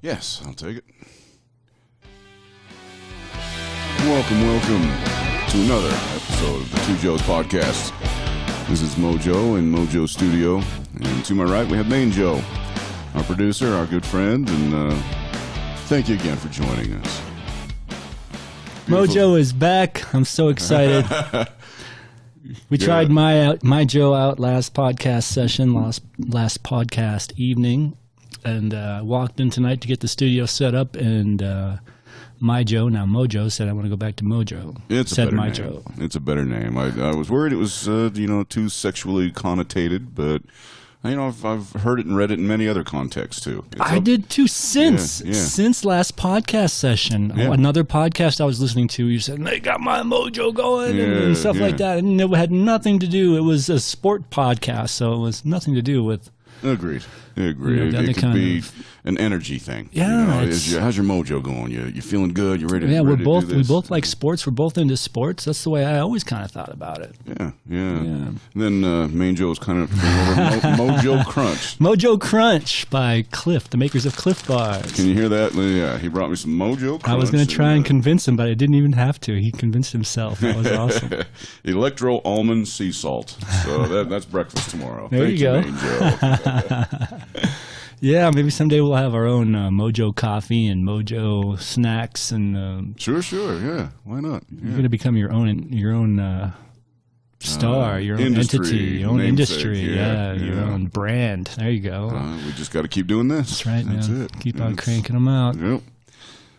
Yes, I'll take it. Welcome to another episode of the Two Joes podcast. This is Mojo in Mojo Studio, and to my right we have Main Joe, our producer, our good friend, and thank you again for joining us. Beautiful. Mojo is back. I'm so excited. We tried my Joe out last podcast session, last podcast evening, and walked in tonight to get the studio set up, and my Joe, now Mojo, said I want to go back to Mojo. It's a better name. It's a better name. I was worried it was too sexually connotated, but I've heard it and read it in many other contexts too. I did too since last podcast session. Yeah. Another podcast I was listening to, you said they got my Mojo going and stuff like that, and it had nothing to do. It was a sport podcast, so it was nothing to do with. Agreed. It could be an energy thing. Yeah. How's your mojo going? You feeling good? You ready? Yeah, we both like sports. We're both into sports. That's the way I always kind of thought about it. Yeah. And then Main Joe's kind of Mojo Crunch. Mojo Crunch by Cliff, the makers of Cliff Bars. Can you hear that? Yeah, he brought me some Mojo Crunch. I was going to try and convince him, but I didn't even have to. He convinced himself. That was awesome. Electro almond sea salt. So that's breakfast tomorrow. There you go. Main Joe. Yeah, maybe someday we'll have our own Mojo coffee and Mojo snacks and. Sure. Yeah, why not? Yeah. You're going to become your own star, your own entity, your own industry, your own brand. There you go. We just got to keep doing this. That's right, man. That's it. Keep on cranking them out. Yep.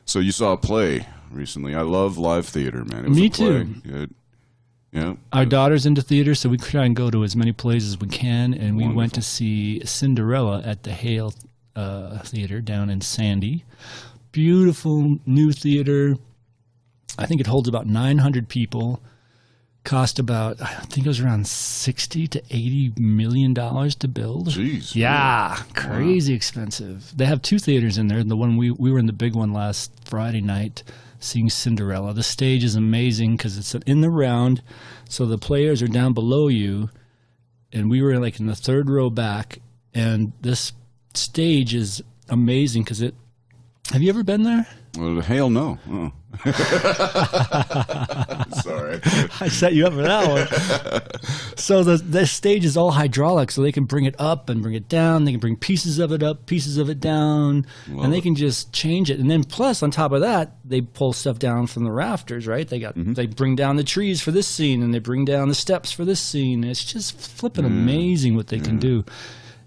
So you saw a play recently. I love live theater, man. It was Me a play. too. Yeah. Our daughter's into theater, so we try and go to as many plays as we can, and we Wonderful. went to see Cinderella at the Hale Theater down in Sandy. Beautiful new theater. I think it holds about 900 people. Cost about, I think it was around $60 to $80 million to build. Jeez. Yeah, crazy expensive. They have two theaters in there. The one we were in the big one last Friday night seeing Cinderella. The stage is amazing because it's in the round, so the players are down below you, and we were like in the third row back, and this stage is amazing because it. Have you ever been there? Well, hell no. Oh. Sorry. I set you up for that one. So the stage is all hydraulic, so they can bring it up and bring it down. They can bring pieces of it up, pieces of it down, and they can just change it. And then plus, on top of that, they pull stuff down from the rafters, right? They bring down the trees for this scene, and they bring down the steps for this scene. It's just flipping amazing what they can do.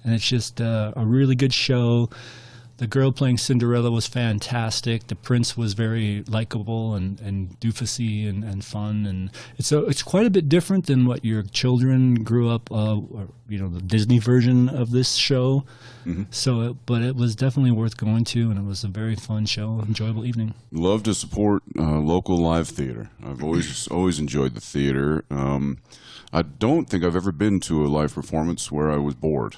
And it's just a really good show. The girl playing Cinderella was fantastic. The prince was very likable and doofusy and fun, and it's quite a bit different than what your children grew up, the Disney version of this show. Mm-hmm. So, but it was definitely worth going to, and it was a very fun show, enjoyable evening. Love to support local live theater. I've always enjoyed the theater. I don't think I've ever been to a live performance where I was bored.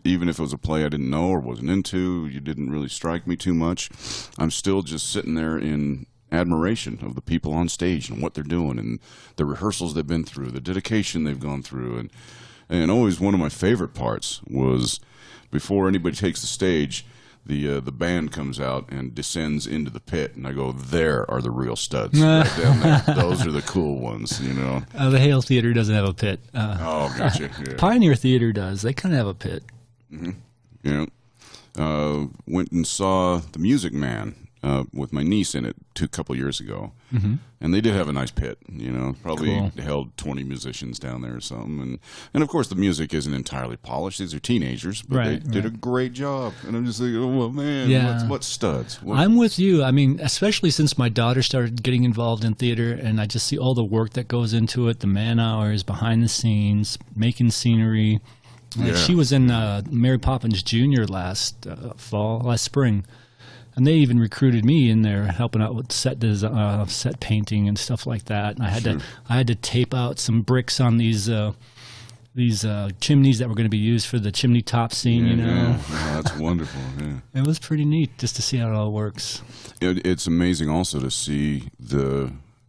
Even if it was a play I didn't know or wasn't into, you didn't really strike me too much. I'm still just sitting there in admiration of the people on stage and what they're doing and the rehearsals they've been through, the dedication they've gone through. And always one of my favorite parts was before anybody takes the stage, the band comes out and descends into the pit, and I go, there are the real studs right down there. Those are the cool ones, The Hale Theater doesn't have a pit. Gotcha. Yeah. Pioneer Theater does. They kind of have a pit. Mm-hmm. Yeah. Went and saw The Music Man with my niece in it a couple years ago, and they did have a nice pit. Probably held 20 musicians down there or something, and of course the music isn't entirely polished. These are teenagers, but they did a great job. And I'm just like, oh well, man, what studs? I'm with you. I mean, especially since my daughter started getting involved in theater, and I just see all the work that goes into it, the man hours behind the scenes, making scenery. She was in Mary Poppins Jr. last spring. And they even recruited me in there, helping out with set painting and stuff like that. And I had to tape out some bricks on these chimneys that were going to be used for the chimney top scene. Yeah, that's wonderful. Yeah. It was pretty neat just to see how it all works. It's amazing also to see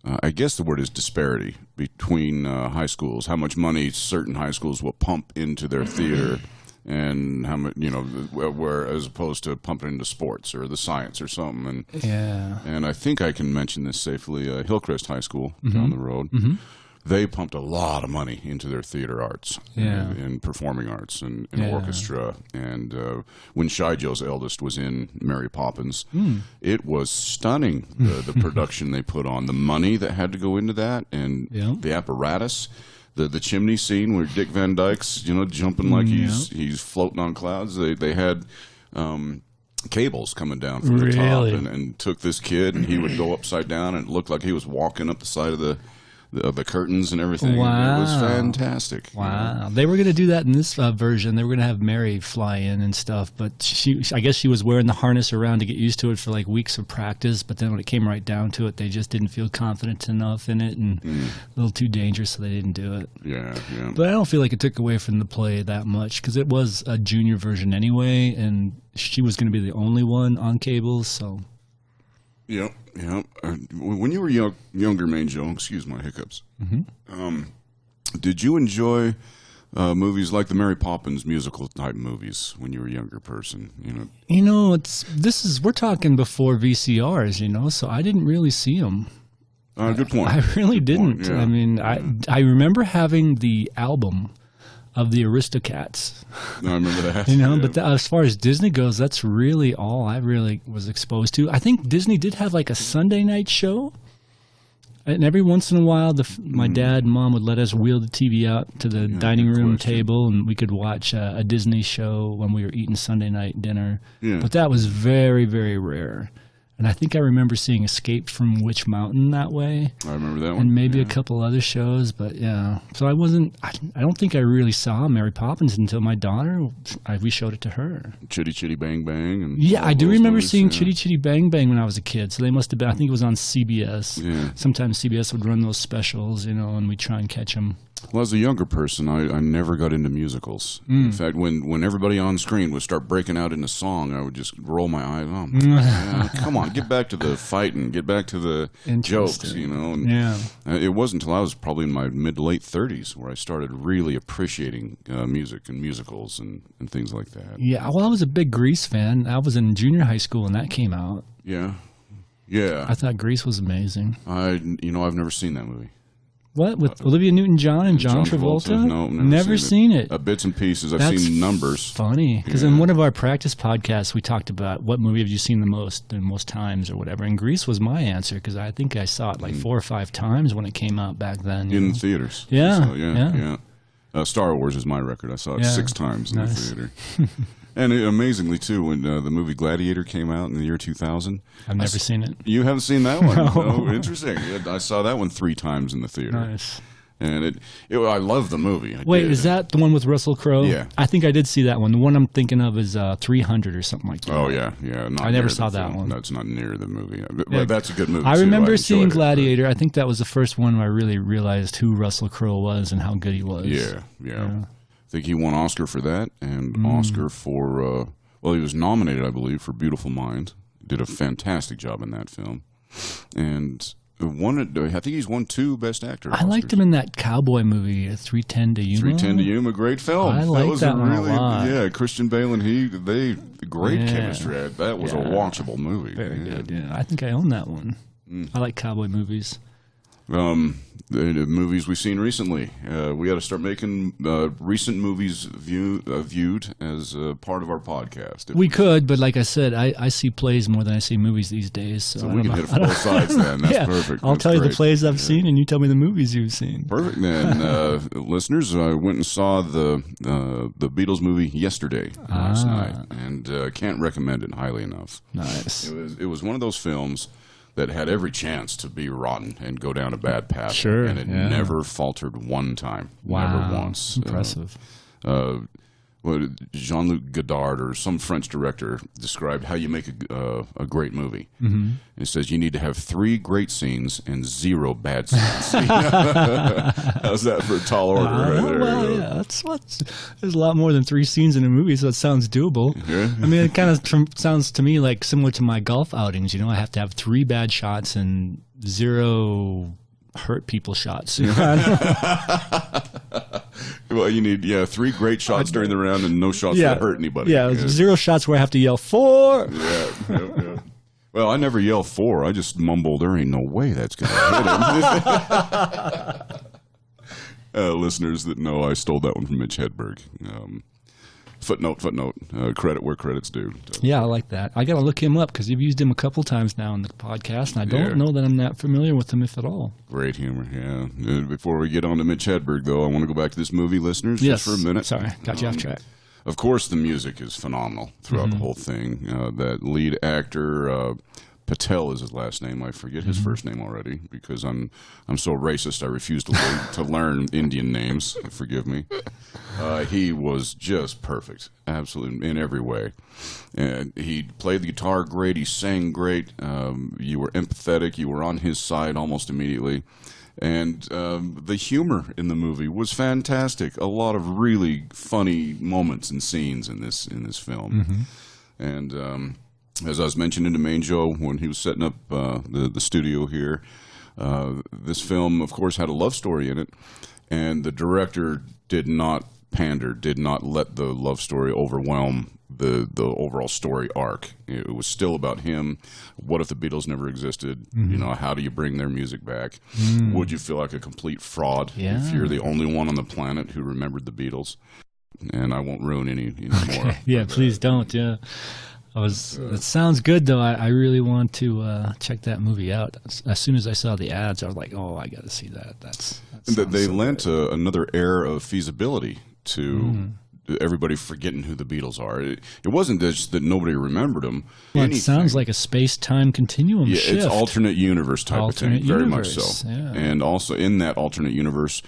I guess the word is disparity between high schools. How much money certain high schools will pump into their theater and how much, where as opposed to pumping into sports or the science or something. And and I think I can mention this safely. Hillcrest High School down the road. They pumped a lot of money into their theater arts and performing arts and orchestra. And when Shy Joe's eldest was in Mary Poppins, it was stunning, the production they put on, the money that had to go into that, and the apparatus. The chimney scene where Dick Van Dyke's jumping like he's floating on clouds. They had cables coming down from the top and took this kid, and he would go upside down, and it looked like he was walking up the side of the curtains and everything. Wow. It was fantastic. Wow. They were going to do that in this version. They were going to have Mary fly in and stuff, but I guess she was wearing the harness around to get used to it for like weeks of practice, but then when it came right down to it, they just didn't feel confident enough in it and a little too dangerous, so they didn't do it. Yeah. But I don't feel like it took away from the play that much because it was a junior version anyway, and she was going to be the only one on cables, so... Yep. When you were younger, Main Joe, excuse my hiccups, did you enjoy movies like the Mary Poppins musical type movies when you were a younger person? We're talking before VCRs, so I didn't really see them. Good point. I really didn't. Yeah. I mean, I remember having the album of the Aristocats. I remember that. But as far as Disney goes, that's really all I really was exposed to. I think Disney did have like a Sunday night show. And every once in a while, my dad and mom would let us wheel the TV out to the dining room table, and we could watch a Disney show when we were eating Sunday night dinner. Yeah. But that was very, very rare. And I think I remember seeing Escape from Witch Mountain that way. I remember that one. And maybe a couple other shows, but yeah. So I don't think I really saw Mary Poppins until my daughter, we showed it to her. Chitty Chitty Bang Bang. And I do remember seeing Chitty Chitty Bang Bang when I was a kid. So they must have been, I think it was on CBS. Yeah. Sometimes CBS would run those specials, and we'd try and catch them. Well, as a younger person, I never got into musicals. In fact, when everybody on screen would start breaking out into song, I would just roll my eyes. Oh, man, come on, get back to the fighting, get back to the jokes, And it wasn't until I was probably in my mid-late 30s where I started really appreciating music and musicals and things like that. Yeah, well, I was a big Grease fan. I was in junior high school when that came out. Yeah. I thought Grease was amazing. I've never seen that movie. What, with Olivia Newton-John and John Travolta? No, never seen it. Bits and pieces. I've seen numbers. Funny, because in one of our practice podcasts, we talked about what movie have you seen the most times or whatever, and Grease was my answer because I think I saw it like 4 or 5 times when it came out back then. In theaters. Yeah. Star Wars is my record. I saw it 6 times in the theater. And amazingly, too, when the movie Gladiator came out in the year 2000. I've never seen it. You haven't seen that one? No. Oh, interesting. I saw that one 3 times in the theater. Nice. And I love the movie. Wait, is that the one with Russell Crowe? Yeah. I think I did see that one. The one I'm thinking of is 300 or something like that. Oh, yeah. I never saw that one. That's not near the movie. But that's a good movie, I too. remember seeing Gladiator. I think that was the first one where I really realized who Russell Crowe was and how good he was. Yeah. I think he won Oscar for that and Oscar for... he was nominated, I believe, for Beautiful Mind. Did a fantastic job in that film. And I think he's won 2 Best Actor Oscars. I liked him in that cowboy movie, 3:10 to Yuma. 3:10 to Yuma, great film. I liked that one a lot. Yeah, Christian Bale and they great chemistry. That was a watchable movie. Very good, yeah. I think I own that one. I like cowboy movies. The movies we've seen recently. We got to start making recent movies viewed as part of our podcast. We could, but like I said, I see plays more than I see movies these days. So we can hit it from both sides then. That's perfect. I'll tell you the plays I've seen, and you tell me the movies you've seen. Perfect. Then, listeners, I went and saw the Beatles movie yesterday last night, and can't recommend it highly enough. Nice. It was one of those films that had every chance to be rotten and go down a bad path. Sure. And it never faltered one time. Wow. Never once. Impressive. Jean-Luc Godard or some French director described how you make a great movie. Mm-hmm. It says you need to have 3 great scenes and 0 bad scenes. How's that for a tall order right there? Well, yeah, there's a lot more than 3 scenes in a movie, so it sounds doable. Yeah. I mean, it kind of sounds to me like similar to my golf outings. I have to have 3 bad shots and 0 hurt people shots. Well, you need 3 great shots during the round and no shots that hurt anybody. Yeah, 0 shots where I have to yell 4. Yeah. Well, I never yell 4. I just mumble, there ain't no way that's going to hit him. Listeners that know, I stole that one from Mitch Hedberg. Footnote. Credit where credit's due. Yeah, I like that. I got to look him up because you've used him a couple times now in the podcast, and I don't know that I'm that familiar with him, if at all. Great humor, yeah. Before we get on to Mitch Hedberg, though, I want to go back to this movie, listeners, just for a minute. Sorry, got you off track. Of course, the music is phenomenal throughout the whole thing. That lead actor, Patel is his last name. I forget his first name already because I'm so racist. I refuse to learn Indian names. Forgive me. He was just perfect, absolutely in every way. And he played the guitar great. He sang great. You were empathetic. You were on his side almost immediately. And the humor in the movie was fantastic. A lot of really funny moments and scenes in this film. And as I was mentioning to Main Joe when he was setting up the studio here, this film, of course, had a love story in it. And the director did not pander, did not let the love story overwhelm the overall story arc. It was still about him. What if the Beatles never existed? You know, how do you bring their music back? Would you feel like a complete fraud if you're the only one on the planet who remembered the Beatles? And I won't ruin any more. Yeah, please don't. Yeah, it sounds good though. I really want to check that movie out. As soon as I saw the ads, I was like, oh, I got to see that. They lent another air of feasibility to everybody forgetting who the Beatles are. It wasn't just that nobody remembered them. Well, it sounds like a space-time continuum shift. It's alternate universe type of thing, very much so. Yeah. And also in that alternate universe,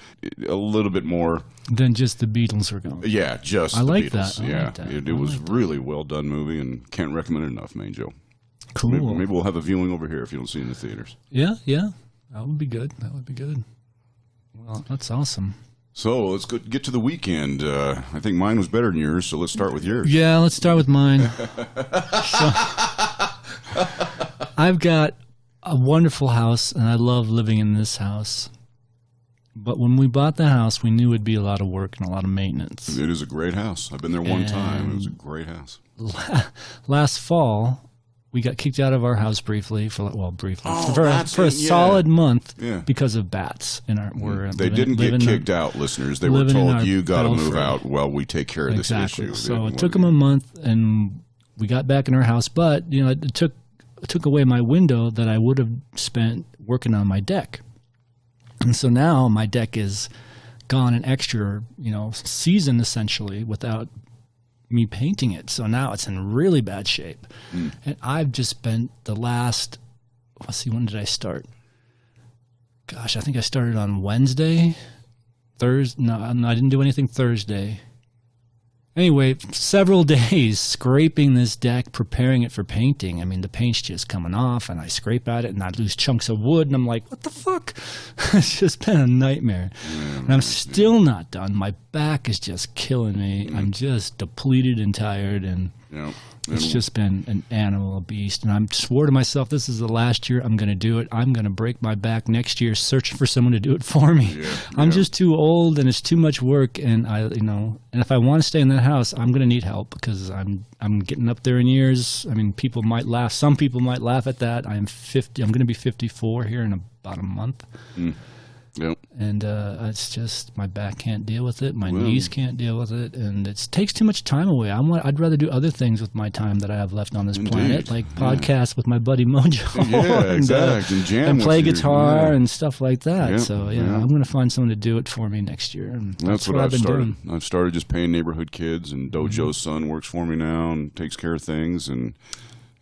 a little bit more than just the Beatles are gone. Yeah, just I the like Beatles. That. Yeah, like that. It was really well done movie, and can't recommend it enough, man, Joe. Cool. Maybe we'll have a viewing over here if you don't see it in the theaters. Yeah, that would be good. Well, that's awesome. So let's get to the weekend. I think mine was better than yours, so let's start with yours. Yeah, let's start with mine. So, I've got a wonderful house, and I love living in this house. But when we bought the house, we knew it'd be a lot of work and a lot of maintenance. It is a great house. I've been there one time. It was a great house. Last fall, we got kicked out of our house briefly for a yeah. solid month Yeah. because of bats. They didn't get kicked out, listeners. They were told you got to move out while we take care of this issue. So it took them a month, and we got back in our house. But it took away my window that I would have spent working on my deck. And so now my deck is gone an extra, season essentially without me painting it. So now it's in really bad shape. And I've just spent the last, when did I start? Gosh, I think I started on Wednesday. No, I didn't do anything Thursday. Anyway, several days scraping this deck, preparing it for painting. I mean, the paint's just coming off, and I scrape at it, and I lose chunks of wood, and I'm like, what the fuck? It's just been a nightmare. And I'm still not done. My back is just killing me. I'm just depleted and tired, and it's just been an animal, a beast. And I swore to myself, this is the last year I'm going to do it. I'm going to break my back next year searching for someone to do it for me. I'm just too old, and it's too much work. And and if I want to stay in that house, I'm going to need help because I'm getting up there in years. I mean, people might laugh. Some people might laugh at that. I'm 50. I'm going to be 54 here in about a month. Yep. And it's just my back can't deal with it. My knees can't deal with it, and it takes too much time away. I'd rather do other things with my time that I have left on this planet, like podcast with my buddy Mojo, Yeah, exactly. And jam and play with you. guitar and stuff like that. Yep. So I'm going to find someone to do it for me next year. And that's what I've I've been started. doing. I've started just paying neighborhood kids, and Dojo's son works for me now and takes care of things. And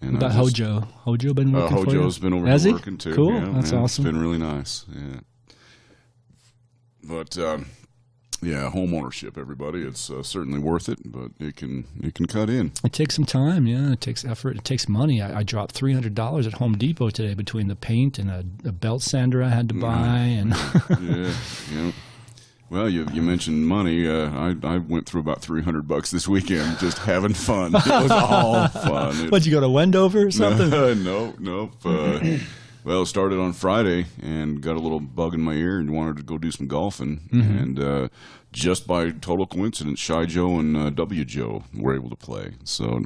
about Hojo? Hojo been working for you? Hojo's been over Has here he? working too. Cool. Yeah, That's awesome. It's been really nice. Yeah. But home ownership, everybody. It's certainly worth it, but it can cut in. It takes some time, It takes effort. It takes money. I dropped $300 at Home Depot today between the paint and a belt sander I had to buy. And yeah. Well, you mentioned money. I went through about $300 this weekend just having fun. It was all fun. What'd you go to Wendover or something? Nope. Well, it started on Friday and got a little bug in my ear and wanted to go do some golfing. And just by total coincidence, Shy Joe and W Joe were able to play. So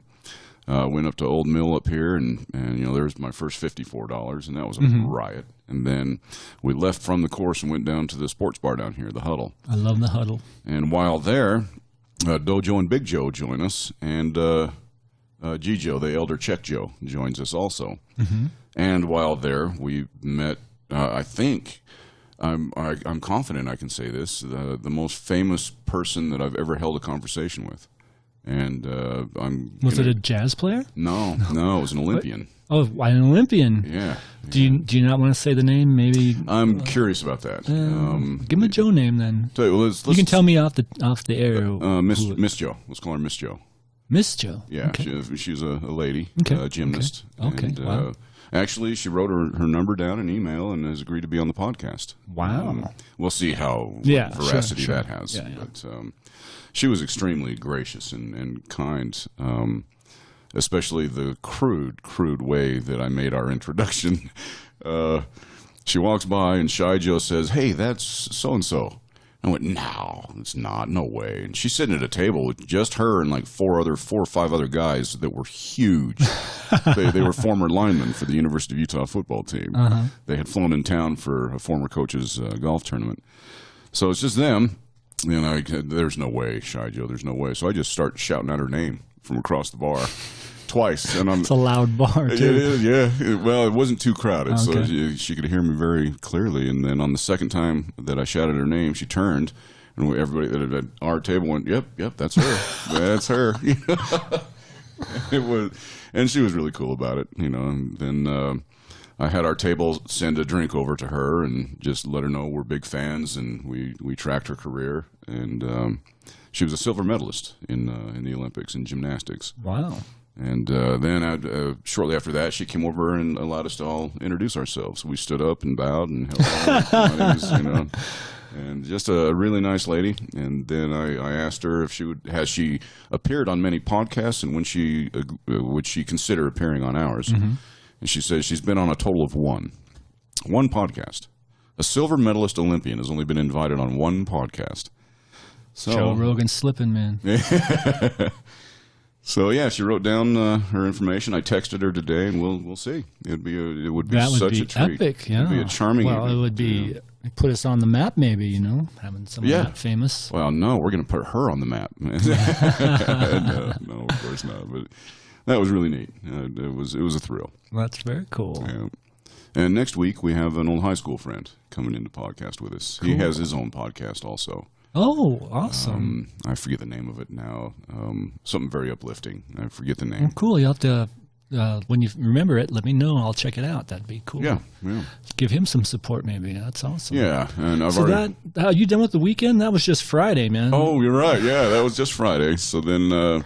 went up to Old Mill up here, and there's my first $54, and that was a riot. And then we left from the course and went down to the sports bar down here, the Huddle. I love the Huddle. And while there, Dojo and Big Joe join us, and G Joe, the Elder Czech Joe, joins us also. And while there, we met, I think, I'm confident I can say this, the most famous person that I've ever held a conversation with. And Was it a jazz player? No, it was an Olympian. Oh, an Olympian. Yeah. Do you not want to say the name? Maybe I'm curious about that. give him a Joe name then. Tell you, let's You can tell me off the air. Miss Joe. Let's call her Miss Joe. Miss Joe. Yeah, Okay. she's a lady, Okay. a gymnast. Okay. And, Wow. actually, she wrote her number down in email and has agreed to be on the podcast. Wow. We'll see how Yeah, veracity sure. that has. Yeah. But she was extremely gracious and kind, especially the crude way that I made our introduction. She walks by and Shy Joe says, "Hey, that's so-and-so." I went, "No, it's not. No way." And she's sitting at a table with just her and like four or five other guys that were huge. They were former linemen for the University of Utah football team. They had flown in town for a former coach's golf tournament. So it's just them. And there's no way, Shy Joe, there's no way. So I just start shouting out her name from across the bar twice. And It's a loud bar, It too. is, yeah. Well, it wasn't too crowded, so Okay. she could hear me very clearly. And then on the second time that I shouted her name, she turned, and everybody at our table went, "Yep, that's her. That's her." It was, and she was really cool about it, And then I had our table send a drink over to her and just let her know we're big fans, and we tracked her career. And she was a silver medalist in the Olympics in gymnastics. Wow. And then shortly after that, she came over and allowed us to all introduce ourselves. We stood up and bowed and held hands, and just a really nice lady. And then I asked her if has she appeared on many podcasts, and would she consider appearing on ours? And she says she's been on a total of one podcast. A silver medalist Olympian has only been invited on one podcast. So, Joe Rogan slipping, man. So yeah, she wrote down her information. I texted her today, and we'll see. It would be That would such be a treat. epic. Yeah. It would be a charming. Well, evening, it would be put us on the map, maybe. Having someone that famous. Well, no, we're going to put her on the map. no, of course not. But that was really neat. It was a thrill. That's very cool. Yeah. And next week we have an old high school friend coming in to podcast with us. He has his own podcast also. Oh, awesome. I forget the name of it now. Something very uplifting. I forget the name. Cool. You'll have to, when you remember it, let me know. I'll check it out. That'd be cool. Yeah. Give him some support, maybe. That's awesome. Yeah. And I've So already... you done with the weekend? That was just Friday, man. Oh, you're right. Yeah, that was just Friday. So then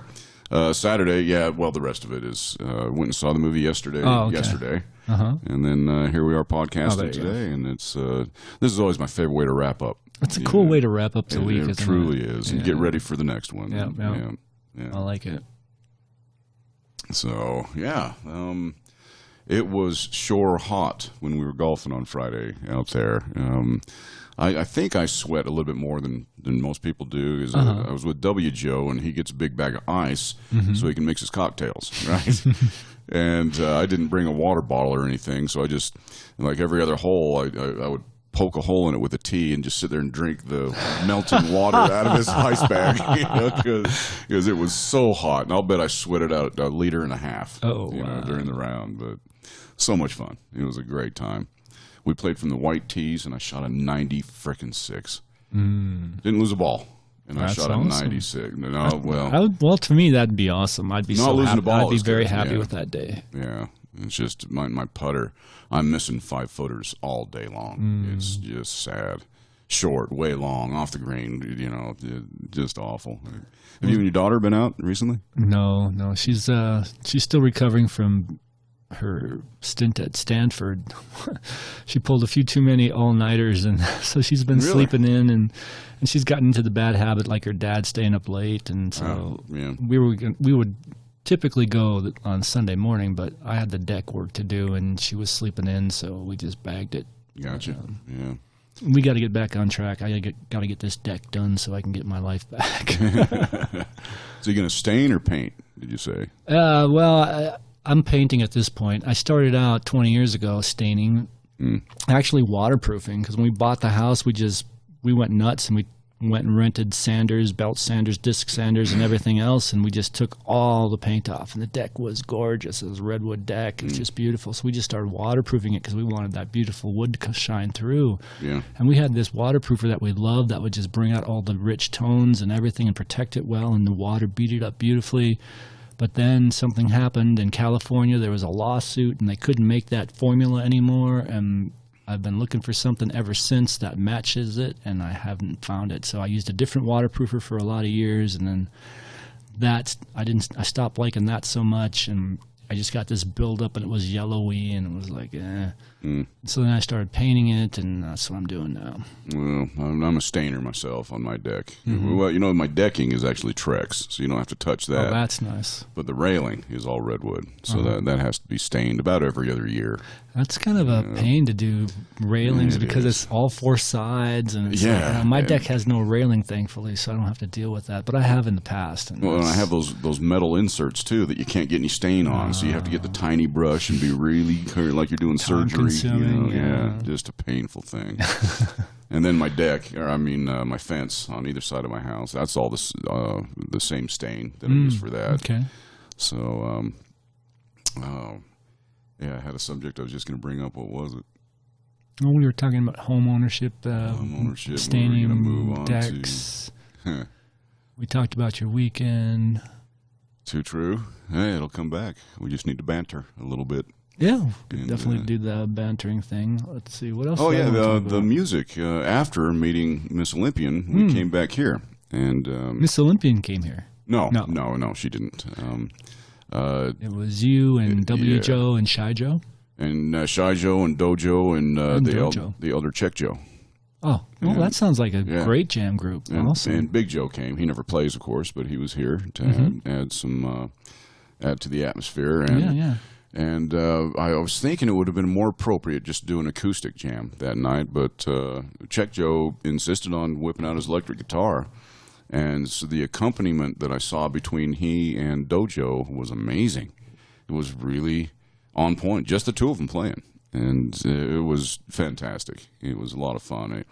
Saturday, the rest of it is went and saw the movie yesterday. Oh, okay. Yesterday. Uh-huh. And then here we are there podcasting you today, and it's this is always my favorite way to wrap up. That's a cool way to wrap up the week, It isn't truly it? is, and get ready for the next one. Yeah. I like it. So yeah, it was sure hot when we were golfing on Friday out there. I think I sweat a little bit more than most people do. Is I was with W Joe, and he gets a big bag of ice so he can mix his cocktails, right? And I didn't bring a water bottle or anything, so I just, like every other hole, I would poke a hole in it with a tea and just sit there and drink the melting water out of his ice bag, because it was so hot. And I'll bet I sweated out a liter and a half during the round, but so much fun. It was a great time. We played from the white tees, and I shot a 96. Didn't lose a ball, and That's I shot awesome. a 96. No, well, to me, that'd be awesome. I'd be Not so losing happy. the ball I'd be is very good, happy yeah. with that day. yeah. It's just my putter. I'm missing 5-footers all day long. It's just sad. Short, way long, off the green. Just awful. Have you and your daughter been out recently? No, she's still recovering from her stint at Stanford. She pulled a few too many all-nighters, and so she's been Really? sleeping in, and she's gotten into the bad habit, like her dad staying up late, and so Yeah. we would typically go on Sunday morning, but I had the deck work to do, and she was sleeping in, so we just bagged it. Gotcha. Yeah. We got to get back on track. I got to get this deck done so I can get my life back. So you going to stain or paint, did you say? I'm painting at this point. I started out 20 years ago staining, actually waterproofing, because when we bought the house, we went nuts, and we went and rented sanders, belt sanders, disc sanders, and everything else, and we just took all the paint off, and the deck was gorgeous. It was a redwood deck. It was just beautiful. So we just started waterproofing it because we wanted that beautiful wood to shine through. Yeah. And we had this waterproofer that we loved that would just bring out all the rich tones and everything and protect it well, and the water beat it up beautifully. But then something happened in California. There was a lawsuit, and they couldn't make that formula anymore, and I've been looking for something ever since that matches it, and I haven't found it. So I used a different waterproofer for a lot of years, and then I stopped liking that so much, and I just got this buildup, and it was yellowy, and it was like, eh. So then I started painting it, and that's what I'm doing now. Well, I'm a stainer myself on my deck. Well, my decking is actually Trex, so you don't have to touch that. Oh, that's nice. But the railing is all redwood, so that has to be stained about every other year. That's kind of a pain to do railings because it's all four sides, and it's my deck has no railing, thankfully, so I don't have to deal with that. But I have in the past. And I have those metal inserts too that you can't get any stain on, so you have to get the tiny brush and be really like you're doing surgery. Just a painful thing. And then my deck, my fence on either side of my house, that's all the same stain that I use for that. Okay. So, I had a subject I was just going to bring up. What was it? Well, we were talking about home ownership, staining, we're move on decks. We talked about your weekend. Too true. Hey, it'll come back. We just need to banter a little bit. Yeah, definitely do the bantering thing. Let's see, what else? Oh, yeah, the music. After meeting Miss Olympian, we came back here. And Miss Olympian came here? No, she didn't. It was you and W. Joe and Shy Joe? And Shy Joe and Dojo and the elder Check Joe. Oh, well, that sounds like a great jam group. Awesome. And Big Joe came. He never plays, of course, but he was here to add to the atmosphere. And, And I was thinking it would have been more appropriate just to do an acoustic jam that night, but Check Joe insisted on whipping out his electric guitar. And so the accompaniment that I saw between he and Dojo was amazing. It was really on point, just the two of them playing. And it was fantastic. It was a lot of fun.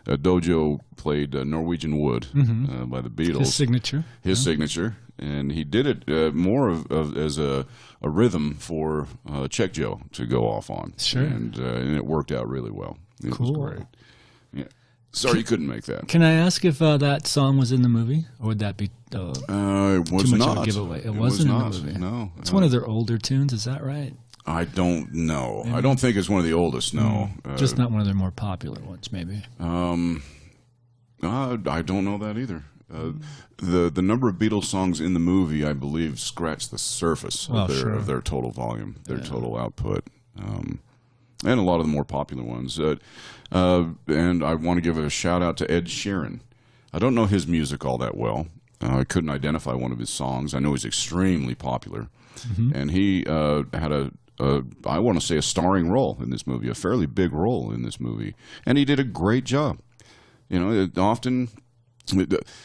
Dojo played Norwegian Wood by the Beatles. His signature. And he did it more as a rhythm for Check Joe to go off on. Sure. And it worked out really well. It was great. Yeah. Sorry you couldn't make that. Can I ask if that song was in the movie? Or would that be it was too much not. of a giveaway? It wasn't in the movie. No. It's one of their older tunes, is that right? I don't know. I don't think it's one of the oldest, no. Just not one of their more popular ones, maybe. I don't know that either. The number of Beatles songs in the movie, I believe, scratched the surface of their total volume, their total output, and a lot of the more popular ones. And I want to give a shout out to Ed Sheeran. I don't know his music all that well. I couldn't identify one of his songs. I know he's extremely popular, and he had I want to say a starring role in this movie, a fairly big role in this movie, and he did a great job. You know, often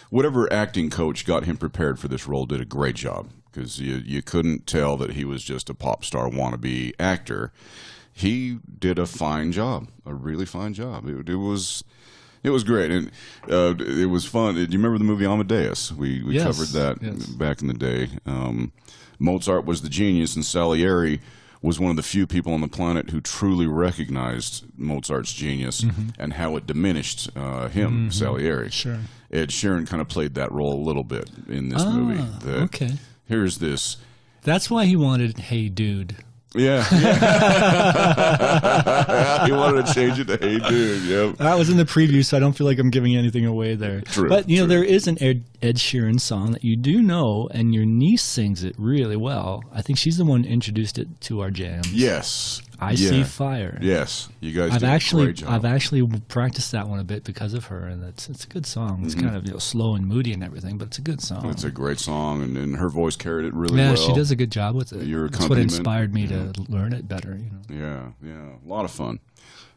whatever acting coach got him prepared for this role did a great job, because you couldn't tell that he was just a pop star wannabe actor. He did a fine job, a really fine job. It was great, and it was fun. Do you remember the movie Amadeus? We covered that back in the day. Mozart was the genius, and Salieri was one of the few people on the planet who truly recognized Mozart's genius and how it diminished him, Salieri. Sure. Ed Sheeran kind of played that role a little bit in this movie. Okay. Here's this. That's why he wanted Hey Dude. Yeah. He wanted to change it to Hey Dude. Yep. That was in the preview, so I don't feel like I'm giving anything away there. True. But, there is an Ed Sheeran song that you do know, and your niece sings it really well. I think she's the one who introduced it to our jams. Yes. I See Fire. Yes, you guys did a great job. I've actually practiced that one a bit because of her, and it's a good song. It's kind of slow and moody and everything, but it's a good song. It's a great song, and her voice carried it really well. Yeah, she does a good job with it. Your That's what inspired me to learn it better. Yeah, a lot of fun.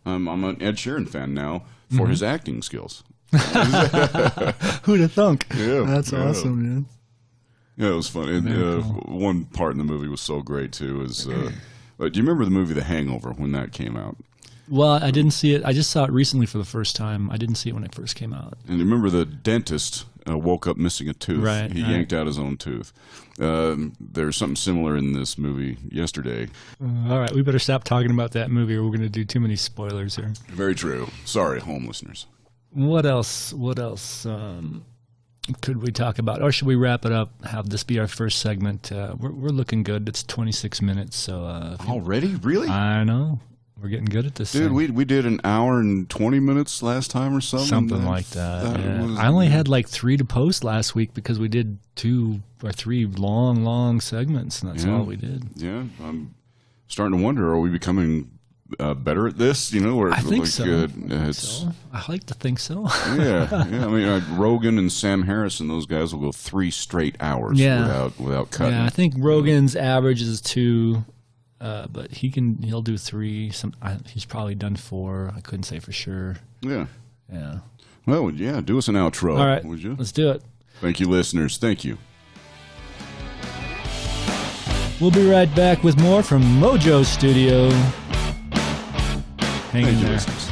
I'm an Ed Sheeran fan now for his acting skills. Who'd have thunk? Yeah, That's awesome, man. Yeah, it was fun. And Cool. one part in the movie was so great too. Do you remember the movie The Hangover when that came out? Well, I didn't see it. I just saw it recently for the first time. I didn't see it when it first came out. And you remember the dentist woke up missing a tooth. Right. He yanked out his own tooth. There's something similar in this movie yesterday. All right, we better stop talking about that movie, or we're going to do too many spoilers here. Very true. Sorry, home listeners. What else? Could we talk about, or should we wrap it up? Have this be our first segment? We're looking good. It's 26 minutes, so Already? Really? I know we're getting good at this. Dude, thing. we did an hour and 20 minutes last time or something. Something like that. Yeah. I only had like 3 to post last week because we did 2 or 3 long segments, and that's all we did. Yeah, I'm starting to wonder: are we becoming better at this? Or I think like, so. It's I like to think so. yeah. I mean, like Rogan and Sam Harrison, those guys will go 3 straight hours without cutting. Yeah, I think Rogan's average is 2, but he'll do 3. He's probably done 4. I couldn't say for sure. Yeah. Yeah. Well, yeah. Do us an outro, All right, would you? let's do it. Thank you, listeners. Thank you. We'll be right back with more from Mojo Studio. Hang in Thank you, there. listeners.